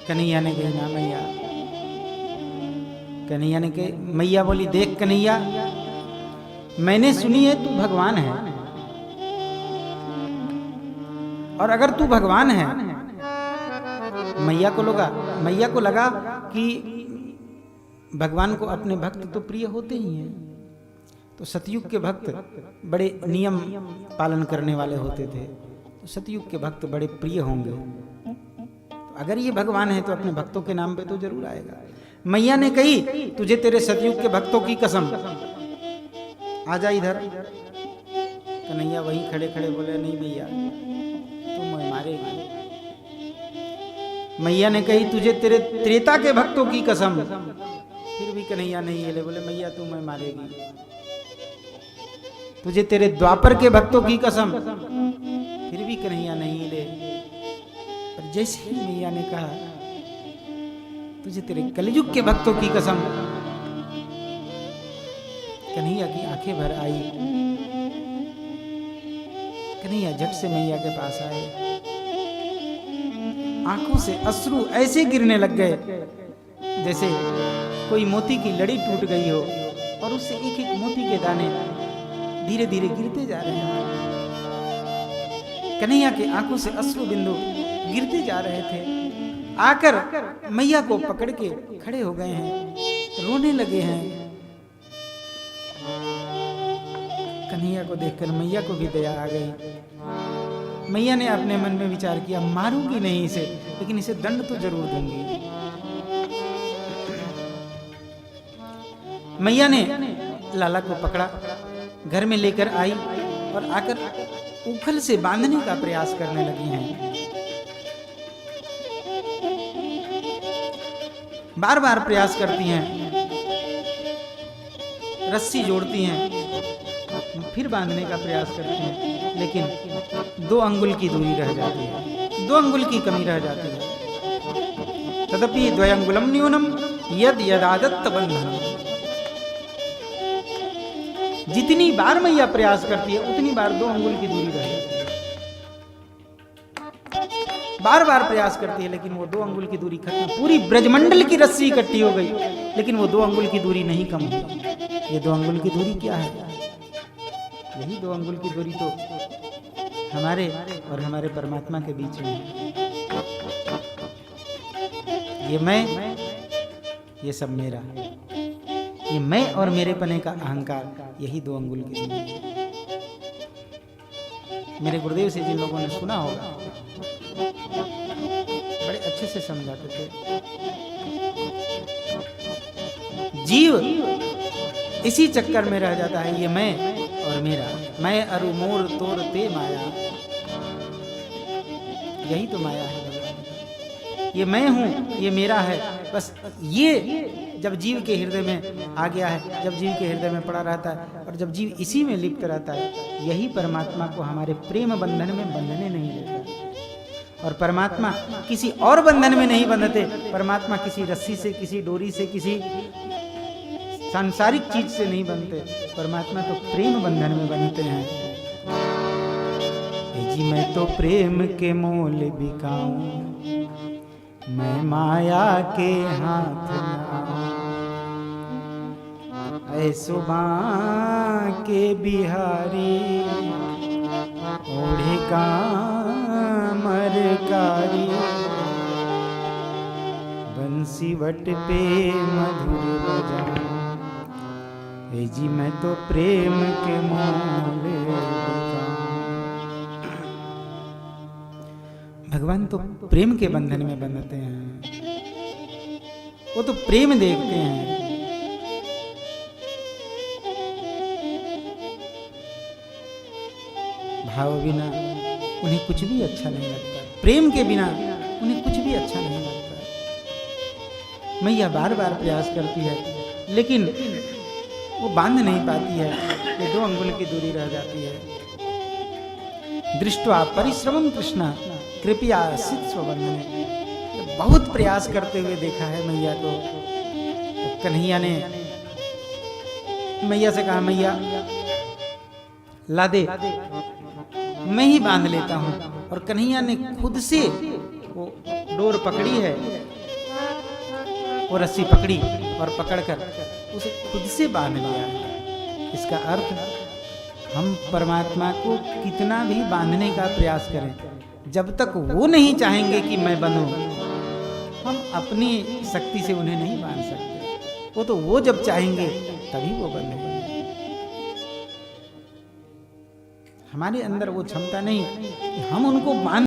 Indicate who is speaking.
Speaker 1: कन्हैया ने कही ना मैया। कन्हैया ने कही, मैया बोली देख कन्हैया, मैंने सुनी है तू भगवान है, और अगर तू भगवान है, मैया को लगा कि भगवान को अपने भक्त तो प्रिय होते ही हैं, तो सतयुग के भक्त बड़े नियम पालन करने वाले होते थे, तो सतयुग के भक्त बड़े प्रिय होंगे, तो अगर ये भगवान है तो अपने भक्तों के नाम पे तो जरूर आएगा। मैया ने कही तुझे तेरे सतयुग के भक्तों की कसम, आ जा इधर। कन्हैया वहीं खड़े खड़े बोले नहीं मैया तुम मारेगी। मैया ने कही तुझे तेरे त्रेता के भक्तों की कसम, फिर भी कन्हैया नहीं हिले, बोले मैया तू मैं मारेगी। तुझे तेरे द्वापर के भक्तों की कसम, फिर भी कन्हैया नहीं हिले। पर जैसे ही मैया ने कहा तुझे तेरे कलयुग के भक्तों की कसम, कन्हैया की आंखें भर आई। कन्हैया झट से मैया के पास आए, आंखों से अश्रु ऐसे गिरने लग गए जैसे कोई मोती की लड़ी टूट गई हो और उससे एक एक मोती के दाने धीरे धीरे गिरते जा रहे हैं। कन्हैया के आंखों से अश्रु बिंदु गिरते जा रहे थे। आकर मैया को पकड़ के खड़े हो गए हैं, रोने लगे हैं। कन्हैया को देखकर मैया को भी दया आ गई। मैया ने अपने मन में विचार किया मारूंगी नहीं इसे, लेकिन इसे दंड तो जरूर दूंगी। मैया ने लाला को पकड़ा, घर में लेकर आई और आकर उखल से बांधने का प्रयास करने लगी हैं। बार बार प्रयास करती हैं, रस्सी जोड़ती हैं, फिर बांधने का प्रयास करती हैं, लेकिन 2 अंगुल की दूरी रह जाती है, 2 अंगुल की कमी रह जाती है। तदपि द्वयंगुलम न्यूनम यद यदादत्त बंधनम। जितनी बार मैया प्रयास करती है उतनी बार 2 अंगुल की दूरी रह जाती है। बार बार प्रयास करती है लेकिन वो 2 अंगुल की दूरी खत्म, पूरी ब्रजमंडल की रस्सी इकट्ठी हो गई लेकिन वो 2 अंगुल की दूरी नहीं कम हुई। ये 2 अंगुल की दूरी क्या है? यही 2 अंगुल की दूरी तो हमारे और हमारे परमात्मा के बीच में है। ये मैं, ये सब मेरा, ये मैं और मेरे पने का अहंकार, यही 2 अंगुल की दूरी है। मेरे गुरुदेव से जिन लोगों ने सुना होगा बड़े अच्छे से समझाते थे। जीव इसी चक्कर में रह जाता है, ये मैं और मेरा, मैं अरु मोर तोर ते माया। यही तो माया है भगवान, ये मैं हूं, ये मेरा है। बस ये जब जीव के हृदय में आ गया है, जब जीव के हृदय में पड़ा रहता है और जब जीव इसी में लिप्त रहता है, यही परमात्मा को हमारे प्रेम बंधन में बंधने नहीं देता। और परमात्मा किसी और बंधन में नहीं बंधते। परमात्मा किसी रस्सी से, किसी डोरी से, किसी सांसारिक चीज से नहीं बनते। परमात्मा तो प्रेम बंधन में बनते हैं। जी मैं तो प्रेम के मोल बिकाऊं, मैं माया के हाथ ऐसो के बिहारी ओढ़े कामरकारी, बंसी वट पे मधुर बजा। जी मैं तो प्रेम के मोल बिकाऊं। भगवान तो प्रेम के बंधन में बंधते हैं, वो तो प्रेम देखते हैं। भाव बिना उन्हें कुछ भी अच्छा नहीं लगता, प्रेम के बिना उन्हें कुछ भी अच्छा नहीं लगता। मैया बार बार प्रयास करती है लेकिन वो बांध नहीं पाती है, ये 2 अंगुल की दूरी रह जाती है। दृष्टवा परिश्रमम कृष्णा कृपया सिद्ध स्वबंधने। बहुत प्रयास करते हुए देखा है मैया को। तो कन्हैया ने मैया से कहा मैया ला दे, मैं ही बांध लेता हूं। और कन्हैया ने खुद से वो डोर पकड़ी है वो रस्सी पकड़ी और पकड़कर उसे खुद से बांध लिया। इसका अर्थ हम परमात्मा को कितना भी बांधने का प्रयास करें, जब तक वो नहीं चाहेंगे कि मैं बंधूं, हम अपनी शक्ति से उन्हें नहीं बांध सकते। वो तो वो जब चाहेंगे तभी वो बंधेंगे। हमारे अंदर वो क्षमता नहीं कि हम उनको बांध